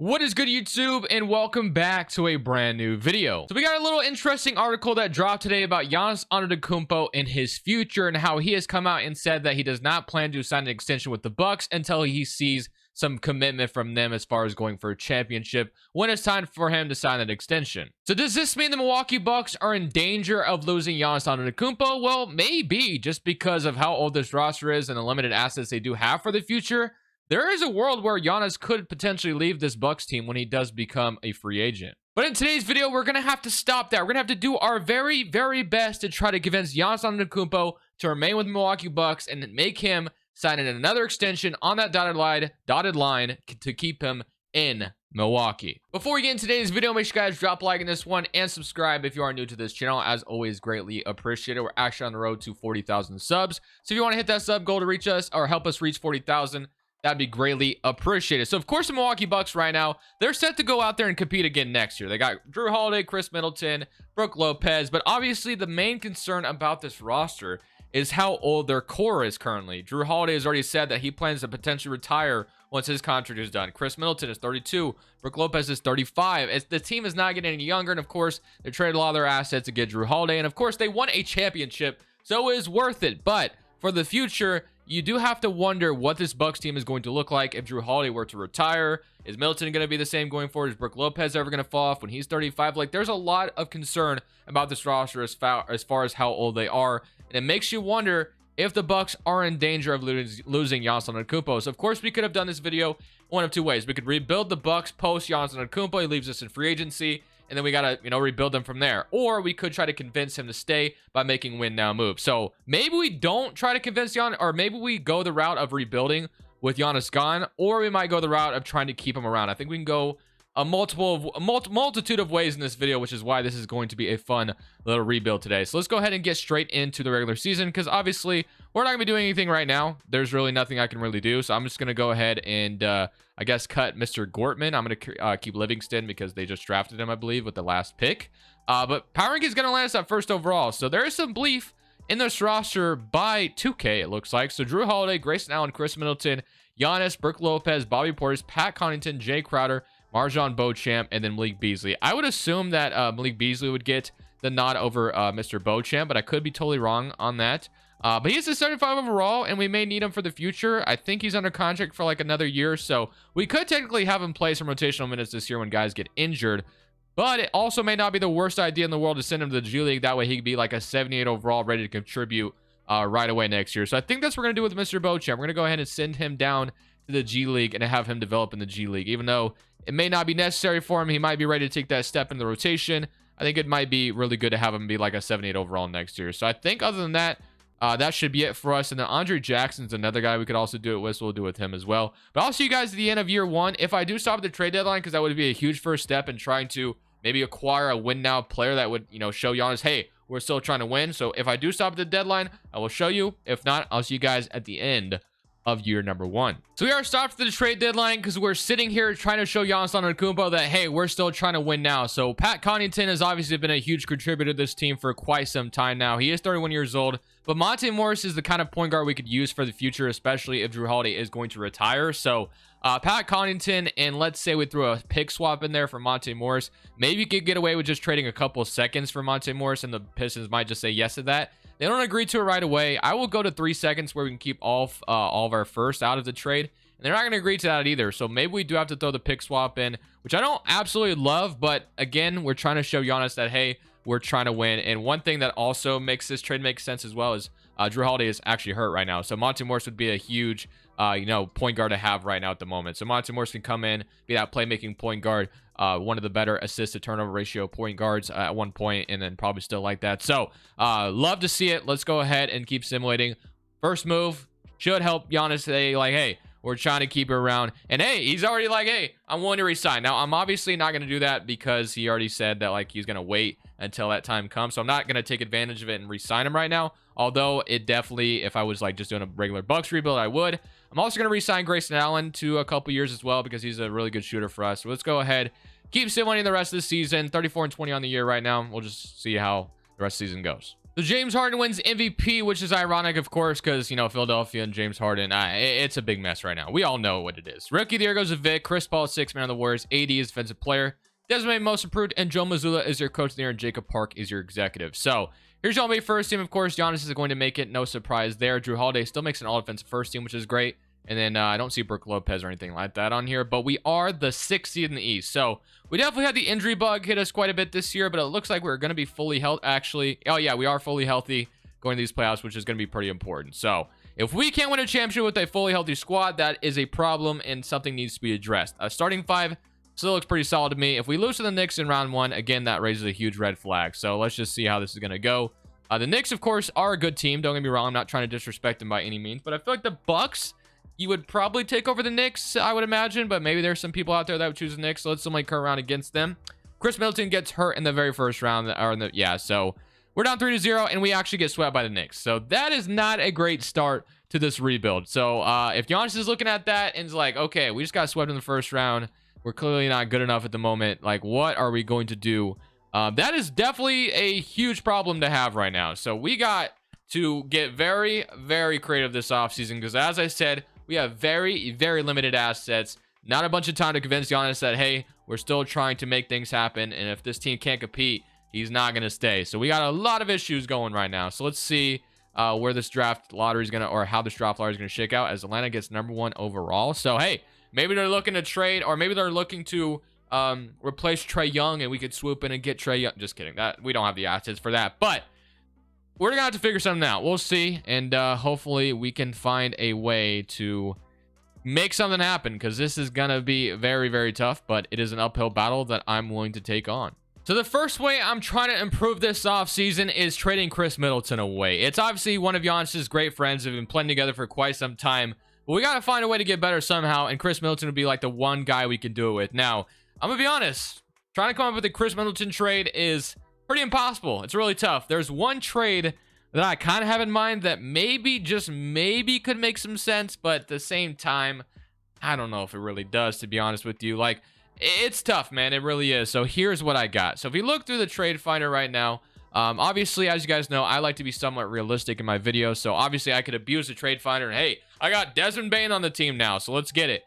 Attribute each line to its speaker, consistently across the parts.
Speaker 1: What is good, YouTube, and welcome back to a brand new video. So we got a little interesting article that dropped today about Giannis Antetokounmpo and his future, and how he has come out and said that he does not plan to sign an extension with the Bucks until he sees some commitment from them as far as going for a championship when it's time for him to sign that extension. So does this mean the Milwaukee Bucks are in danger of losing Giannis Antetokounmpo? Well, maybe, just because of how old this roster is and the limited assets they do have for the future. There is a world where Giannis could potentially leave this Bucks team when he does become a free agent. But in today's video, we're going to have to stop that. We're going to have to do our very, very best to try to convince Giannis Antetokounmpo to remain with the Milwaukee Bucks and make him sign in another extension on that dotted line to keep him in Milwaukee. Before we get into today's video, make sure you guys drop a like on this one and subscribe if you are new to this channel. As always, greatly appreciated. We're actually on the road to 40,000 subs. So if you want to hit that sub goal to reach us or help us reach 40,000, that'd be greatly appreciated. So, of course, the Milwaukee Bucks right now, they're set to go out there and compete again next year. They got Drew Holiday, Chris Middleton, Brook Lopez. But obviously, the main concern about this roster is how old their core is currently. Drew Holiday has already said that he plans to potentially retire once his contract is done. Chris Middleton is 32. Brook Lopez is 35. The team is not getting any younger. And, of course, they traded a lot of their assets to get Drew Holiday. And, of course, they won a championship, so it is worth it. But for the future, you do have to wonder what this Bucks team is going to look like if Drew Holiday were to retire. Is Middleton going to be the same going forward? Is Brook Lopez ever going to fall off when he's 35? Like, there's a lot of concern about this roster as far as how old they are. And it makes you wonder if the Bucks are in danger of losing Giannis Antetokounmpo. So, of course, we could have done this video one of two ways. We could rebuild the Bucks post Giannis Antetokounmpo. He leaves us in free agency, and then we got to, rebuild them from there. Or we could try to convince him to stay by making win now moves. So maybe we don't try to convince Giannis, or maybe we go the route of rebuilding with Giannis gone, or we might go the route of trying to keep him around. I think we can go a multitude of ways in this video, which is why this is going to be a fun little rebuild today. So let's go ahead and get straight into the regular season, because obviously we're not gonna be doing anything right now. There's really nothing I can really do, so I'm just gonna go ahead and I guess cut Mr. Gortman. I'm gonna keep Livingston because they just drafted him, I believe, with the last pick. But Power Rank is gonna land us at first overall, so there is some belief in this roster by 2K, it looks like. So Drew Holiday, Grayson Allen, Chris Middleton, Giannis, Brook Lopez, Bobby Portis, Pat Connaughton, Jay Crowder, Marjon Beauchamp, and then Malik Beasley. I would assume that Malik Beasley would get the nod over Mr. Beauchamp, but I could be totally wrong on that. But he's a 75 overall, and we may need him for the future. I think he's under contract for like another year, so we could technically have him play some rotational minutes this year when guys get injured. But it also may not be the worst idea in the world to send him to the G League. That way he could be like a 78 overall, ready to contribute right away next year. So I think that's what we're going to do with Mr. Beauchamp. We're going to go ahead and send him down to the G League and have him develop in the G League. Even though it may not be necessary for him, he might be ready to take that step in the rotation. I think it might be really good to have him be like a 78 overall next year. So I think other than that, that should be it for us. And then Andre Jackson's another guy we could also do it with, so we'll do it with him as well. But I'll see you guys at the end of year one. If I do stop at the trade deadline, because that would be a huge first step in trying to maybe acquire a win now player that would, show Giannis, hey, we're still trying to win. So if I do stop at the deadline, I will show you. If not, I'll see you guys at the end of year number one. So we are stopped for the trade deadline because we're sitting here trying to show Giannis Antetokounmpo that, hey, we're still trying to win now. So Pat Connaughton has obviously been a huge contributor to this team for quite some time now. He is 31 years old, but Monte Morris is the kind of point guard we could use for the future, especially if Drew Holiday is going to retire. So Pat Connaughton, and let's say we throw a pick swap in there for Monte Morris. Maybe you could get away with just trading a couple of seconds for Monte Morris, and the Pistons might just say yes to that. They don't agree to it right away. I will go to 3 seconds where we can keep all of our first out of the trade. And they're not going to agree to that either. So maybe we do have to throw the pick swap in, which I don't absolutely love. But again, we're trying to show Giannis that, hey, we're trying to win. And one thing that also makes this trade make sense as well is Drew Holiday is actually hurt right now. So Monte Morris would be a huge, point guard to have right now at the moment. So Monte Morris can come in, be that playmaking point guard, one of the better assist to turnover ratio point guards at one point, and then probably still like that. So love to see it. Let's go ahead and keep simulating. First move should help Giannis say, like, hey, we're trying to keep it around. And hey, he's already like, hey, I'm willing to resign. Now, I'm obviously not going to do that because he already said that, like, he's going to wait until that time comes. So I'm not going to take advantage of it and resign him right now. Although it definitely, if I was like just doing a regular Bucks rebuild, I would. I'm also going to resign Grayson Allen to a couple years as well because he's a really good shooter for us. So let's go ahead, keep simulating the rest of the season. 34 and 20 on the year right now. We'll just see how the rest of the season goes. So James Harden wins MVP, which is ironic, of course, because, you know, Philadelphia and James Harden, it's a big mess right now. We all know what it is. Rookie of the year goes to Vic. Chris Paul is 6th man on the Warriors. AD is defensive player. Desmond most improved, and Joe Mazzulla is your coach of the year, and Jacob Park is your executive. So here's your NBA first team. Of course, Giannis is going to make it. No surprise there. Drew Holiday still makes an all-defensive first team, which is great. And then I don't see Brook Lopez or anything like that on here, but we are the 6th seed in the East. So we definitely had the injury bug hit us quite a bit this year, but it looks like we're going to be fully healthy. Actually, oh yeah, we are fully healthy going to these playoffs, which is going to be pretty important. So if we can't win a championship with a fully healthy squad, that is a problem and something needs to be addressed. Starting 5 still looks pretty solid to me. If we lose to the Knicks in round 1, again, that raises a huge red flag. So let's just see how this is going to go. The Knicks, of course, are a good team. Don't get me wrong. I'm not trying to disrespect them by any means, but I feel like the Bucks, you would probably take over the Knicks, I would imagine, but maybe there's some people out there that would choose the Knicks. So let's simply come around against them. Chris Middleton gets hurt in the very first round, so we're down 3-0, and we actually get swept by the Knicks. So that is not a great start to this rebuild. So if Giannis is looking at that and is like, okay, we just got swept in the first round, we're clearly not good enough at the moment. Like, what are we going to do? That is definitely a huge problem to have right now. So we got to get very, very creative this offseason because, as I said, we have very, very limited assets. Not a bunch of time to convince Giannis that, hey, we're still trying to make things happen. And if this team can't compete, he's not going to stay. So we got a lot of issues going right now. So let's see where this draft lottery is going to, or how this draft lottery is going to shake out as Atlanta gets #1 overall. So, hey, maybe they're looking to trade, or maybe they're looking to replace Trae Young and we could swoop in and get Trae Young. Just kidding. That we don't have the assets for that. But we're going to have to figure something out. We'll see. And hopefully we can find a way to make something happen because this is going to be very, very tough. But it is an uphill battle that I'm willing to take on. So the first way I'm trying to improve this offseason is trading Chris Middleton away. It's obviously one of Giannis's great friends who've been playing together for quite some time. But we got to find a way to get better somehow. And Chris Middleton would be like the one guy we can do it with. Now, I'm going to be honest. Trying to come up with a Chris Middleton trade is pretty impossible. It's really tough. There's one trade that I kind of have in mind that maybe, just maybe, could make some sense. But at the same time, I don't know if it really does, to be honest with you. Like, it's tough, man. It really is. So here's what I got. So if you look through the trade finder right now, obviously, as you guys know, I like to be somewhat realistic in my videos. So obviously, I could abuse the trade finder. And hey, I got Desmond Bane on the team now, so let's get it.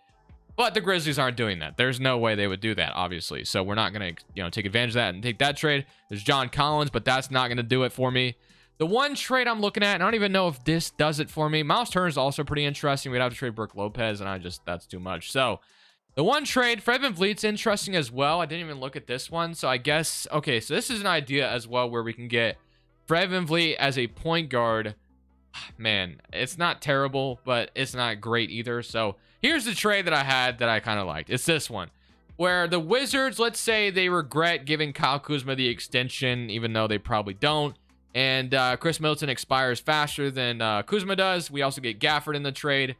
Speaker 1: But the Grizzlies aren't doing that. There's no way they would do that, obviously. So we're not going to, take advantage of that and take that trade. There's John Collins, but that's not going to do it for me. The one trade I'm looking at, and I don't even know if this does it for me. Miles Turner is also pretty interesting. We'd have to trade Brook Lopez, and that's too much. So the one trade, Fred VanVleet's interesting as well. I didn't even look at this one. So I guess, okay, so this is an idea as well where we can get Fred VanVleet as a point guard. Man, it's not terrible, but it's not great either. So here's the trade that I had that I kind of liked. It's this one, where the Wizards, let's say they regret giving Kyle Kuzma the extension, even though they probably don't. And Chris Middleton expires faster than Kuzma does. We also get Gafford in the trade.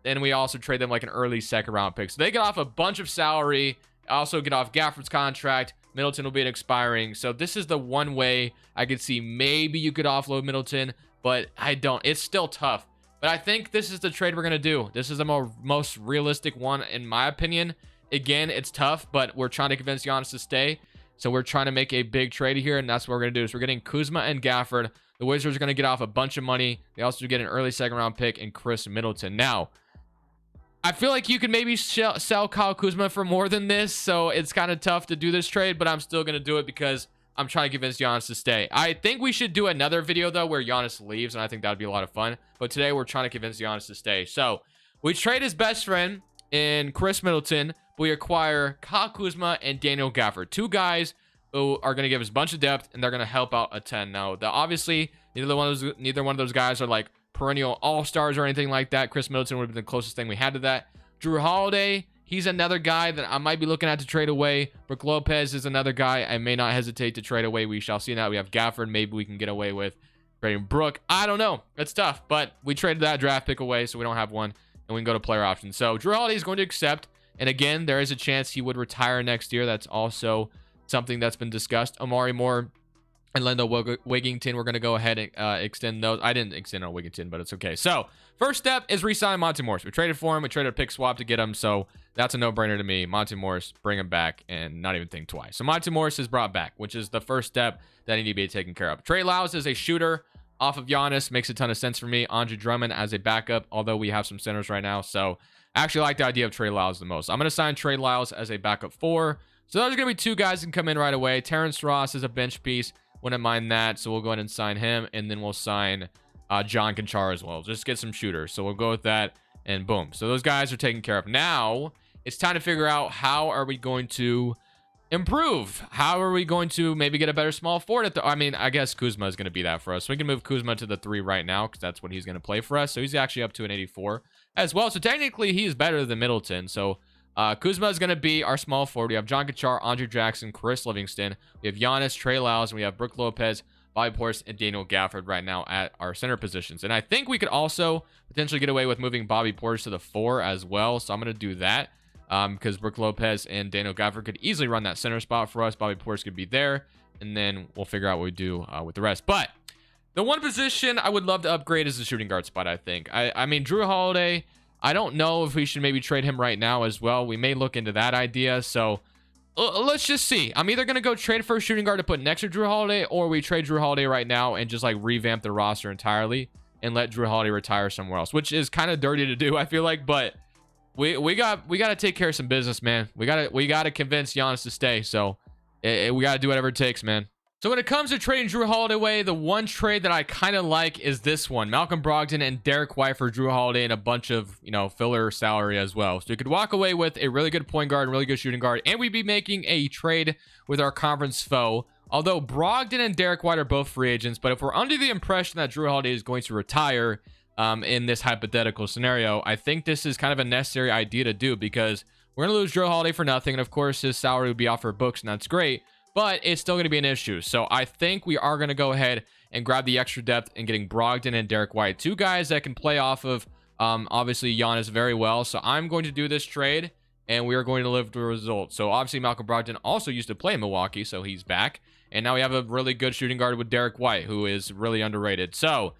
Speaker 1: And we also trade them like an early second-round pick. So they get off a bunch of salary. Also get off Gafford's contract. Middleton will be expiring. So this is the one way I could see maybe you could offload Middleton. But I don't. It's still tough. But I think this is the trade we're going to do. This is the most realistic one, in my opinion. Again, it's tough, but we're trying to convince Giannis to stay. So we're trying to make a big trade here, and that's what we're going to do. So we're getting Kuzma and Gafford. The Wizards are going to get off a bunch of money. They also get an early second-round pick in Chris Middleton. Now, I feel like you could maybe sell Kyle Kuzma for more than this, so it's kind of tough to do this trade, but I'm still going to do it because I'm trying to convince Giannis to stay. I think we should do another video, though, where Giannis leaves, and I think that would be a lot of fun. But today, we're trying to convince Giannis to stay. So we trade his best friend in Chris Middleton. We acquire Kyle Kuzma and Daniel Gafford, two guys who are going to give us a bunch of depth, and they're going to help out a ton. Now, obviously, neither one of those guys are like perennial all-stars or anything like that. Chris Middleton would have been the closest thing we had to that. Drew Holiday, he's another guy that I might be looking at to trade away. Brook Lopez is another guy I may not hesitate to trade away. We shall see now. We have Gafford. Maybe we can get away with trading Brook. I don't know. It's tough, but we traded that draft pick away, so we don't have one, and we can go to player options. So Drew Holiday is going to accept, and again, there is a chance he would retire next year. That's also something that's been discussed. Omari Moore and Lendo Wigington. We're going to go ahead and extend those. I didn't extend on Wigington, but it's okay. So first step is re-sign Monte Morris. We traded for him. We traded a pick swap to get him. So that's a no-brainer to me. Monte Morris, bring him back and not even think twice. So Monte Morris is brought back, which is the first step that need to be taken care of. Trey Lyles is a shooter off of Giannis. Makes a ton of sense for me. Andre Drummond as a backup, although we have some centers right now. So I actually like the idea of Trey Lyles the most. I'm going to sign Trey Lyles as a backup 4. So there's going to be 2 guys that can come in right away. Terrence Ross is a bench piece. Wouldn't mind that. So we'll go ahead and sign him. And then we'll sign John Conchar as well. Just get some shooters. So we'll go with that. And boom. So those guys are taken care of. Now it's time to figure out how are we going to improve. How are we going to maybe get a better small forward? I mean, I guess Kuzma is going to be that for us. So we can move Kuzma to the 3 right now because that's what he's going to play for us. So he's actually up to an 84 as well. So technically he's better than Middleton. So Kuzma is going to be our small forward. We have John Conchar, Andre Jackson, Chris Livingston. We have Giannis, Trey Lyles, and we have Brook Lopez, Bobby Portis, and Daniel Gafford right now at our center positions. And I think we could also potentially get away with moving Bobby Portis to the 4 as well. So I'm going to do that because Brook Lopez and Daniel Gafford could easily run that center spot for us. Bobby Portis could be there, and then we'll figure out what we do with the rest. But the one position I would love to upgrade is the shooting guard spot, I think. I mean, Drew Holiday, I don't know if we should maybe trade him right now as well. We may look into that idea. So let's just see. I'm either going to go trade for a shooting guard to put next to Drew Holiday, or we trade Drew Holiday right now and just like revamp the roster entirely and let Drew Holiday retire somewhere else, which is kind of dirty to do, I feel like. But we got to take care of some business, man. We got to convince Giannis to stay. So we got to do whatever it takes, man. So when it comes to trading Drew Holiday away, the one trade that I kind of like is this one. Malcolm Brogdon and Derek White for Drew Holiday and a bunch of, filler salary as well. So you could walk away with a really good point guard and really good shooting guard, and we'd be making a trade with our conference foe. Although Brogdon and Derek White are both free agents, but if we're under the impression that Drew Holiday is going to retire in this hypothetical scenario, I think this is kind of a necessary idea to do because we're going to lose Drew Holiday for nothing. And of course, his salary would be off our books, and that's great. But it's still going to be an issue. So I think we are going to go ahead and grab the extra depth and getting Brogdon and Derek White. 2 guys that can play off of, obviously, Giannis very well. So I'm going to do this trade, and we are going to live the result. So obviously, Malcolm Brogdon also used to play in Milwaukee, so he's back. And now we have a really good shooting guard with Derek White, who is really underrated. So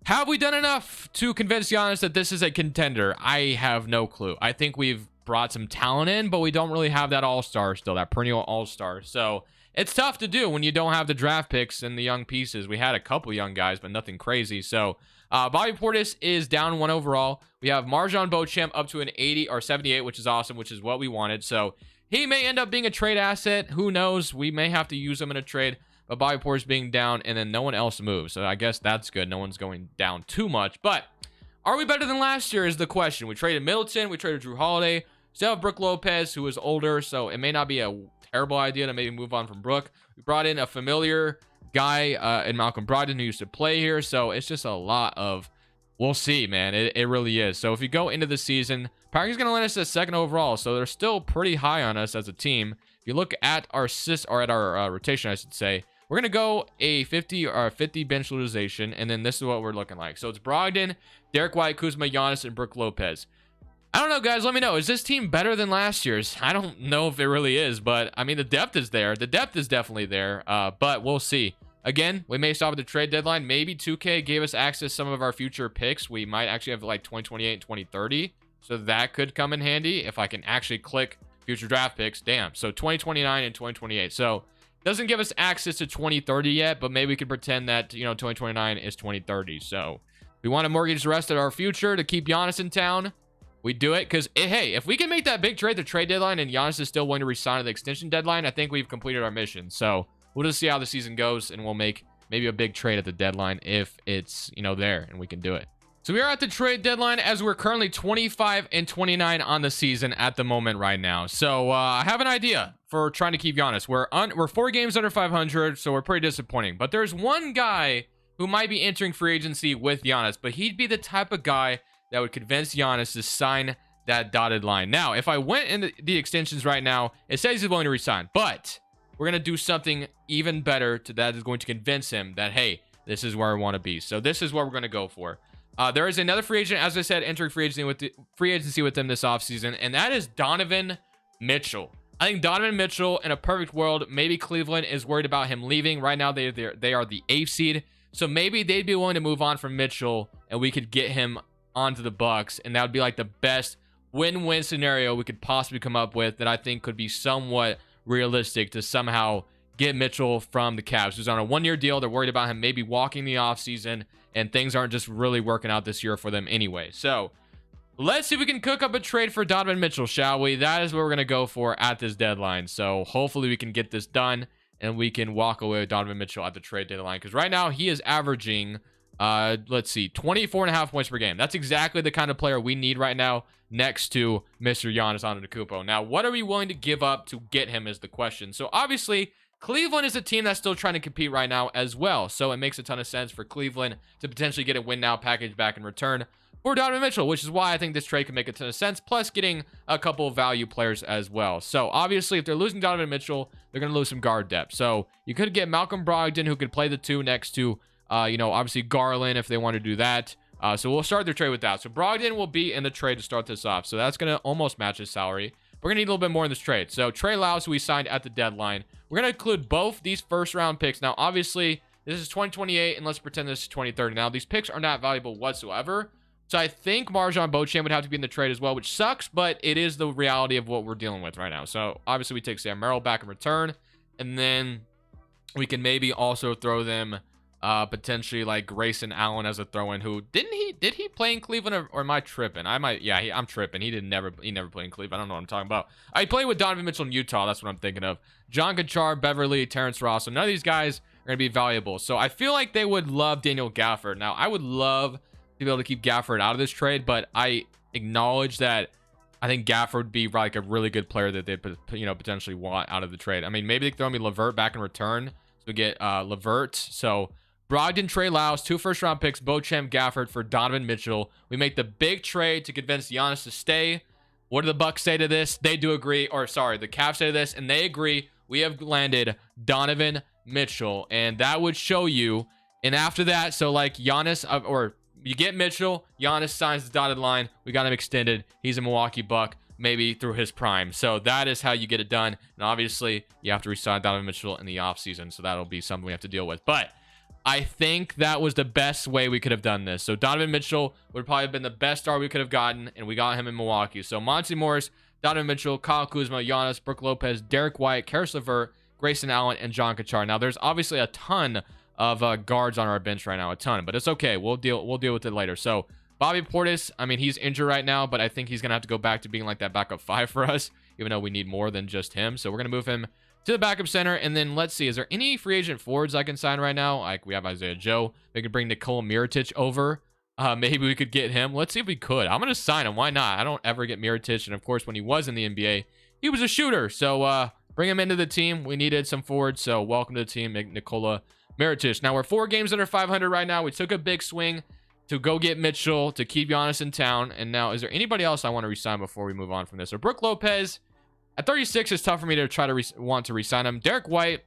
Speaker 1: have we done enough to convince Giannis that this is a contender? I have no clue. I think we've brought some talent in, but we don't really have that all-star still, that perennial all-star. So it's tough to do when you don't have the draft picks and the young pieces. We had a couple young guys, but nothing crazy. So Bobby Portis is down 1 overall. We have Marjon Beauchamp up to an 80 or 78, which is awesome, which is what we wanted. So he may end up being a trade asset. Who knows? We may have to use him in a trade, but Bobby Portis being down, and then no one else moves. So I guess that's good. No one's going down too much, but are we better than last year is the question. We traded Middleton. We traded Drew Holiday. Still have Brook Lopez, who is older, so it may not be a terrible idea to maybe move on from Brook. We brought in a familiar guy in Malcolm Brogdon who used to play here, so it's just a lot of we'll see, man. It really is. So if you go into the season, Packers going to land us at 2nd overall, so they're still pretty high on us as a team. If you look at our rotation, I should say, we're going to go a 50 or 50 bench utilization, and then this is what we're looking like. So it's Brogdon, Derek White, Kuzma, Giannis, and Brook Lopez. I don't know, guys. Let me know. Is this team better than last year's? I don't know if it really is, but I mean, the depth is there. The depth is definitely there, but we'll see. Again, we may stop at the trade deadline. Maybe 2K gave us access to some of our future picks. We might actually have like 2028 and 2030, so that could come in handy if I can actually click future draft picks. Damn. So 2029 and 2028. So doesn't give us access to 2030 yet, but maybe we can pretend that 2029 is 2030. So we want to mortgage the rest of our future to keep Giannis in town. We do it because, hey, if we can make that big trade, the trade deadline, and Giannis is still willing to resign at the extension deadline, I think we've completed our mission. So we'll just see how the season goes, and we'll make maybe a big trade at the deadline if it's, there, and we can do it. So we are at the trade deadline as we're currently 25 and 29 on the season at the moment right now. So I have an idea for trying to keep Giannis. We're 4 games under 500, so we're pretty disappointing. But there's one guy who might be entering free agency with Giannis, but he'd be the type of guy that would convince Giannis to sign that dotted line. Now, if I went into the extensions right now, it says he's willing to resign, but we're going to do something even better that is going to convince him that, hey, this is where I want to be. So this is what we're going to go for. There is another free agent, as I said, entering free agency with them this offseason, and that is Donovan Mitchell. I think Donovan Mitchell, in a perfect world, maybe Cleveland is worried about him leaving. Right now, they are the 8th seed. So maybe they'd be willing to move on from Mitchell, and we could get him onto the Bucks. And that would be like the best win-win scenario we could possibly come up with that I think could be somewhat realistic to somehow get Mitchell from the Cavs, who's on a 1-year deal. They're worried about him maybe walking the offseason, and things aren't just really working out this year for them anyway. So let's see if we can cook up a trade for Donovan Mitchell, shall we? That is what we're going to go for at this deadline. So hopefully we can get this done and we can walk away with Donovan Mitchell at the trade deadline, because right now he is averaging, let's see, 24.5 points per game. That's exactly the kind of player we need right now next to Mr. Giannis Antetokounmpo. Now, what are we willing to give up to get him is the question. So obviously, Cleveland is a team that's still trying to compete right now as well. So it makes a ton of sense for Cleveland to potentially get a win now package back in return for Donovan Mitchell, which is why I think this trade can make a ton of sense, plus getting a couple of value players as well. So obviously, if they're losing Donovan Mitchell, they're going to lose some guard depth. So you could get Malcolm Brogdon, who could play the 2 next to, obviously Garland if they want to do that. So we'll start their trade with that. So Brogdon will be in the trade to start this off. So that's going to almost match his salary. We're going to need a little bit more in this trade. So Trey Lyles, who we signed at the deadline, we're going to include both these first-round picks. Now, obviously, this is 2028, and let's pretend this is 2030. Now, these picks are not valuable whatsoever. So I think Marjon Beauchamp would have to be in the trade as well, which sucks, but it is the reality of what we're dealing with right now. So obviously we take Sam Merrill back in return, and then we can maybe also throw them potentially like Grayson Allen as a throw-in. Who did he play in Cleveland, or am I tripping? I'm tripping. He never played in Cleveland. I don't know what I'm talking about. I played with Donovan Mitchell in Utah. That's what I'm thinking of. John Conchar, Beverly, Terrence Ross. So none of these guys are going to be valuable. So I feel like they would love Daniel Gafford. Now I would love to be able to keep Gafford out of this trade, but I acknowledge that I think Gafford would be like a really good player that they potentially want out of the trade. I mean, maybe they throw me LeVert back in return, so we get LeVert. So Brogdon, Trey Lyles, 2 first-round picks, Beauchamp, Gafford for Donovan Mitchell. We make the big trade to convince Giannis to stay. What do the Bucks say to this? They do agree, or sorry, the Cavs say to this, and they agree. We have landed Donovan Mitchell, and that would show you. And after that, so like Giannis, or you get Mitchell, Giannis signs the dotted line. We got him extended. He's a Milwaukee Buck, maybe through his prime. So that is how you get it done. And obviously, you have to resign Donovan Mitchell in the offseason. So that'll be something we have to deal with. But I think that was the best way we could have done this. So Donovan Mitchell would probably have been the best star we could have gotten, and we got him in Milwaukee. So Monty Morris, Donovan Mitchell, Kyle Kuzma, Giannis, Brook Lopez, Derek White, Karis LeVert, Grayson Allen, and John Conchar. Now, there's obviously a ton of guards on our bench right now, a ton, but it's okay. We'll deal with it later. So Bobby Portis, I mean, he's injured right now, but I think he's gonna have to go back to being like that backup 5 for us, even though we need more than just him. So we're gonna move him to the backup center, and then let's see, is there any free agent forwards I can sign right now? Like, we have Isaiah Joe. They could bring Nikola Mirotic over. Maybe we could get him. Let's see if we could. I'm gonna sign him. Why not? I don't ever get Mirotic, and of course, when he was in the NBA, he was a shooter. So bring him into the team. We needed some forwards, so welcome to the team, Nikola Mirotic. Now we're 4 games under 500 right now. We took a big swing to go get Mitchell to keep Giannis in town. And now, is there anybody else I want to resign before we move on from this? So Brook Lopez at 36 is tough for me to try to want to resign him. Derek White,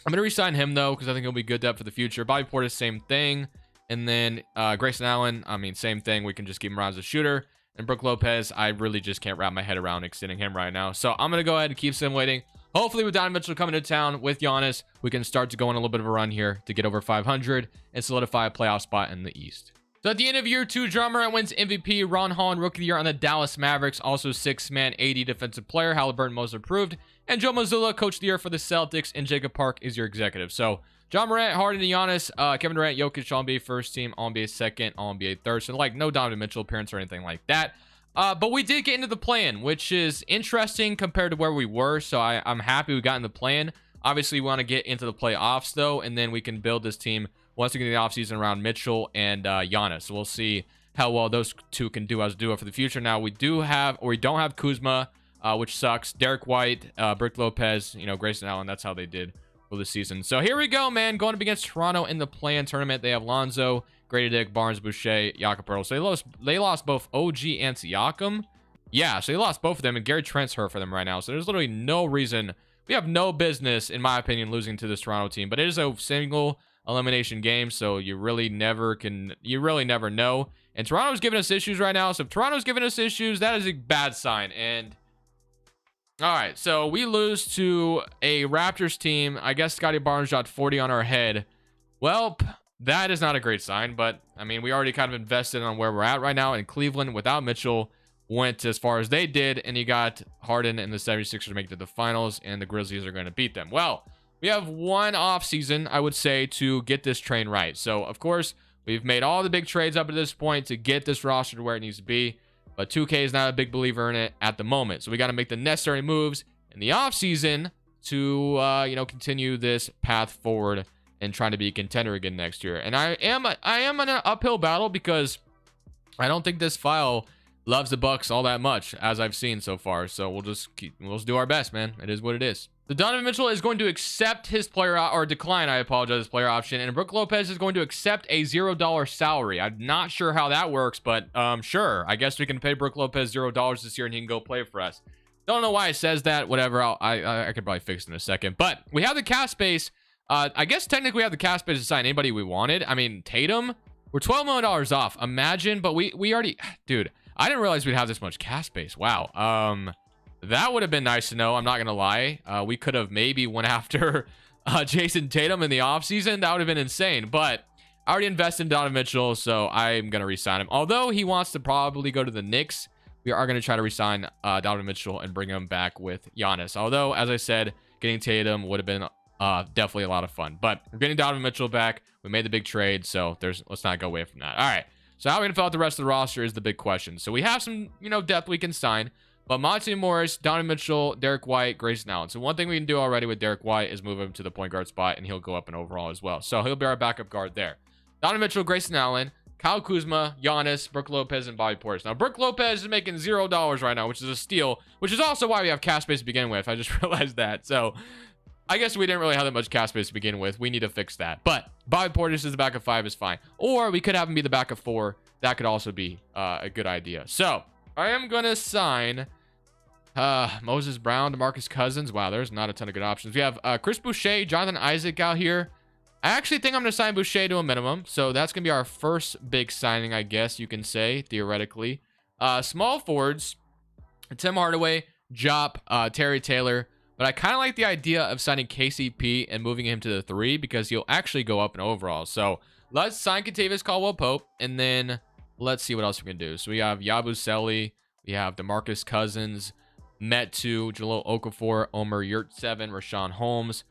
Speaker 1: I'm going to resign him though, because I think he'll be good depth for the future. Bobby Portis, same thing. And then Grayson Allen, I mean, same thing. We can just keep him around as a shooter. And Brook Lopez, I really just can't wrap my head around extending him right now. So I'm going to go ahead and keep simulating. Hopefully with Donovan Mitchell coming to town with Giannis, we can start to go on a little bit of a run here to get over 500 and solidify a playoff spot in the East. So at the end of year 2, Ja Morant wins MVP, Ron Holland Rookie of the Year on the Dallas Mavericks, also 6-man 80 defensive player, Halliburton most improved, and Joe Mazzulla Coach of the Year for the Celtics, and Jacob Park is your executive. So Ja Morant, Harden, and Giannis, Kevin Durant, Jokic, All-NBA first team, All-NBA second, All-NBA third. So like no Donovan Mitchell appearance or anything like that. But we did get into the play-in, which is interesting compared to where we were. So I'm happy we got in the play-in. Obviously, we want to get into the playoffs, though, and then we can build this team once we get in the offseason around Mitchell and Giannis. So we'll see how well those two can do as a duo for the future. Now, we don't have Kuzma, which sucks. Derek White, Brook Lopez, Grayson Allen. That's how they did for the season. So here we go, man. Going up against Toronto in the play-in tournament. They have Lonzo, Grady Dick, Barnes, Boucher, Jakob Poeltl. So they lost both OG and Siakam. Yeah, so they lost both of them, and Gary Trent's hurt for them right now. So there's literally no reason. We have no business, in my opinion, losing to this Toronto team. But it is a single elimination game, so you really never know. And Toronto's giving us issues right now. So if Toronto's giving us issues, that is a bad sign. And All right, so we lose to a Raptors team. I guess Scotty Barnes shot 40 on our head. Well, that is not a great sign, but I mean, we already kind of invested on where we're at right now. And Cleveland, without Mitchell, went as far as they did, and you got Harden and the 76ers make it to the finals, and the Grizzlies are going to beat them. Well, we have one off season, I would say, to get this train right. So, of course, we've made all the big trades up to this point to get this roster to where it needs to be. But 2K is not a big believer in it at the moment. So we got to make the necessary moves in the offseason to, continue this path forward and trying to be a contender again next year. And I am in an uphill battle because I don't think this file loves the Bucks all that much, as I've seen so far. So we'll just do our best, man. It is what it is. So Donovan Mitchell is going to accept his decline, I apologize, his player option. And Brook Lopez is going to accept a $0 salary. I'm not sure how that works, but sure. I guess we can pay Brook Lopez $0 this year and he can go play for us. Don't know why it says that. Whatever. I could probably fix it in a second. But we have the cap space. I guess technically we have the cap space to sign anybody we wanted. I mean, Tatum, we're $12 million off. Imagine, but we already, dude, I didn't realize we'd have this much cap space. Wow. That would have been nice to know. I'm not going to lie. We could have maybe went after Jason Tatum in the offseason. That would have been insane. But I already invested in Donovan Mitchell, so I'm going to re-sign him. Although he wants to probably go to the Knicks, we are going to try to re-sign Donovan Mitchell and bring him back with Giannis. Although, as I said, getting Tatum would have been definitely a lot of fun. But we're getting Donovan Mitchell back. We made the big trade, so let's not go away from that. All right. So how are we going to fill out the rest of the roster is the big question. So we have some, depth we can sign. But Monte Morris, Donovan Mitchell, Derek White, Grayson Allen. So one thing we can do already with Derek White is move him to the point guard spot, and he'll go up in overall as well. So he'll be our backup guard there. Donovan Mitchell, Grayson Allen, Kyle Kuzma, Giannis, Brook Lopez, and Bobby Portis. Now, Brook Lopez is making $0 right now, which is a steal, which is also why we have cap space to begin with. I just realized that. So I guess we didn't really have that much cap space to begin with. We need to fix that. But Bobby Portis as the backup 5 is fine. Or we could have him be the backup 4. That could also be a good idea. So I am going to sign Moses Brown, DeMarcus Cousins. Wow, there's not a ton of good options. We have Chris Boucher, Jonathan Isaac out here. I actually think I'm going to sign Boucher to a minimum. So that's going to be our first big signing, I guess you can say, theoretically. Small forwards, Tim Hardaway, Jop, Terry Taylor. But I kind of like the idea of signing KCP and moving him to the 3 because he'll actually go up in overall. So let's sign Kentavious Caldwell-Pope, and then let's see what else we can do. So we have Yabusele, we have DeMarcus Cousins, Metu, Jahlil Okafor, Omer Yurtseven, Rashawn Holmes.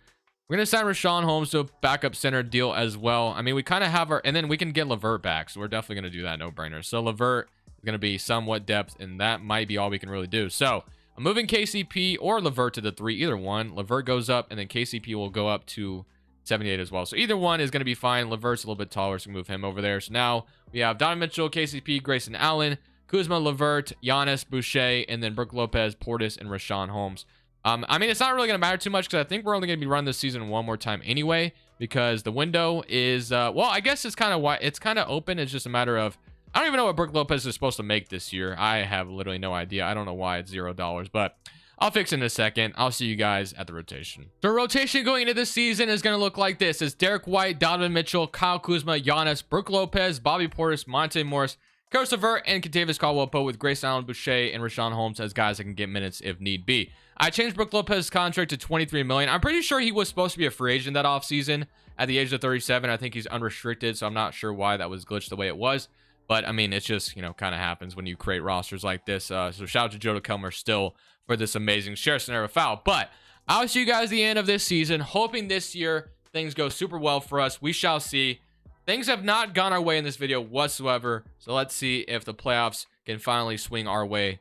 Speaker 1: We're going to sign Rashawn Holmes to a backup center deal as well. I mean, we kind of have and then we can get LeVert back. So we're definitely going to do that, no-brainer. So LeVert is going to be somewhat depth, and that might be all we can really do. So I'm moving KCP or LeVert to the 3, either one. LeVert goes up, and then KCP will go up to 78 as well. So either one is going to be fine. LeVert's a little bit taller, so we move him over there. So now we have Donovan Mitchell, KCP, Grayson Allen, Kuzma, LeVert, Giannis, Boucher, and then Brook Lopez, Portis, and Rashawn Holmes. I mean, it's not really going to matter too much because I think we're only going to be running this season one more time anyway because the window is, well, I guess it's kind of open. It's just a matter of, I don't even know what Brook Lopez is supposed to make this year. I have literally no idea. I don't know why it's $0, but I'll fix it in a second. I'll see you guys at the rotation. So rotation going into this season is going to look like this. It's Derek White, Donovan Mitchell, Kyle Kuzma, Giannis, Brook Lopez, Bobby Portis, Monte Morris, Caris LeVert, and Kentavious Caldwell-Pope with Grayson Allen, Boucher, and Rashawn Holmes as guys that can get minutes if need be. I changed Brook Lopez's contract to $23 million. I'm pretty sure he was supposed to be a free agent that offseason at the age of 37. I think he's unrestricted, so I'm not sure why that was glitched the way it was. But, I mean, it's just, kind of happens when you create rosters like this. So shout out to Joe DeKelmer still for this amazing share scenario foul. But I'll see you guys at the end of this season, hoping this year things go super well for us. We shall see. Things have not gone our way in this video whatsoever. So let's see if the playoffs can finally swing our way.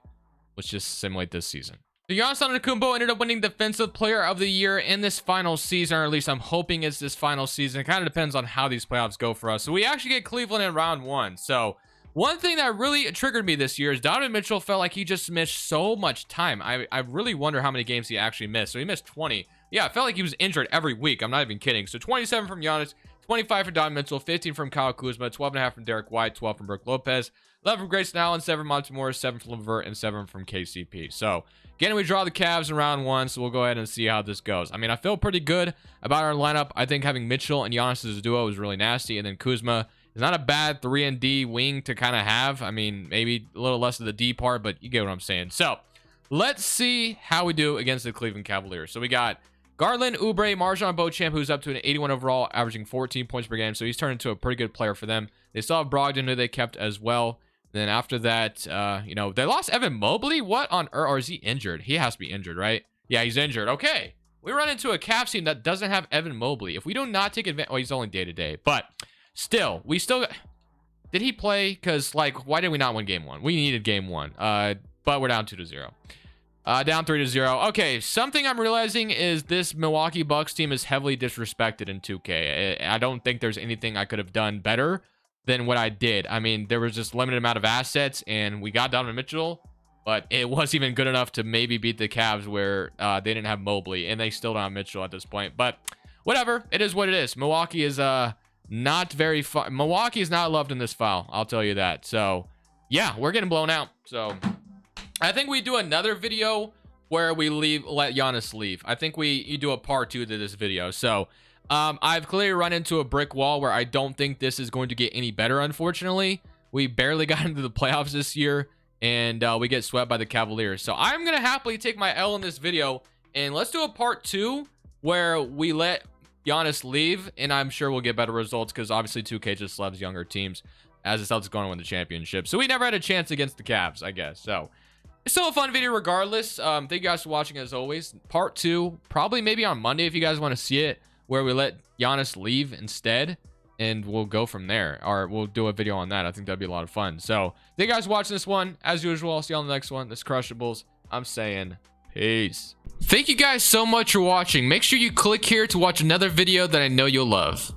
Speaker 1: Let's just simulate this season. So Giannis Antetokounmpo ended up winning Defensive Player of the Year in this final season, or at least I'm hoping it's this final season. It kind of depends on how these playoffs go for us. So we actually get Cleveland in round 1. So one thing that really triggered me this year is Donovan Mitchell felt like he just missed so much time. I really wonder how many games he actually missed. So he missed 20. Yeah, it felt like he was injured every week. I'm not even kidding. So 27 from Giannis, 25 from Donovan Mitchell, 15 from Kyle Kuzma, 12.5 from Derek White, 12 from Brook Lopez, 11 from Grayson Allen, 7 from Monte Morris, 7 from LeVert, and 7 from KCP. So again, we draw the Cavs in round 1, so we'll go ahead and see how this goes. I mean, I feel pretty good about our lineup. I think having Mitchell and Giannis as a duo is really nasty, and then Kuzma is not a bad 3 and D wing to kind of have. I mean, maybe a little less of the D part, but you get what I'm saying. So let's see how we do against the Cleveland Cavaliers. So we got Garland, Oubre, MarJon Beauchamp, who's up to an 81 overall, averaging 14 points per game. So he's turned into a pretty good player for them. They still have Brogdon, who they kept as well. Then after that, you know, they lost Evan Mobley. What on earth? Or is he injured? He has to be injured, right? Yeah, he's injured. Okay. We run into a Cavs team that doesn't have Evan Mobley. If we do not take advantage, well, he's only day-to-day. But still, we still... Did he play? Because, like, why did we not win game 1? We needed game 1. But we're down 2-0. Down 3-0. Okay, something I'm realizing is this Milwaukee Bucks team is heavily disrespected in 2K. I don't think there's anything I could have done better than what I did. I mean, there was just limited amount of assets, and we got Donovan Mitchell, but it wasn't even good enough to maybe beat the Cavs where they didn't have Mobley, and they still don't have Mitchell at this point. But whatever, it is what it is. Milwaukee is not very fun. Milwaukee is not loved in this file, I'll tell you that. So yeah, we're getting blown out. So I think we do another video where we let Giannis leave. I think you do a part 2 to this video. So I've clearly run into a brick wall where I don't think this is going to get any better, unfortunately. We barely got into the playoffs this year, and we get swept by the Cavaliers. So I'm going to happily take my L in this video, and let's do a part 2 where we let Giannis leave, and I'm sure we'll get better results because obviously 2K just loves younger teams as the Celtics going to win the championship. So we never had a chance against the Cavs, I guess. So it's still a fun video regardless. Thank you guys for watching as always. Part 2, probably maybe on Monday if you guys want to see it, where we let Giannis leave instead, and we'll go from there. Or we'll do a video on that. I think that'd be a lot of fun. So thank you guys for watching this one. As usual, I'll see you on the next one. This is Crushables. I'm saying peace. Thank you guys so much for watching. Make sure you click here to watch another video that I know you'll love.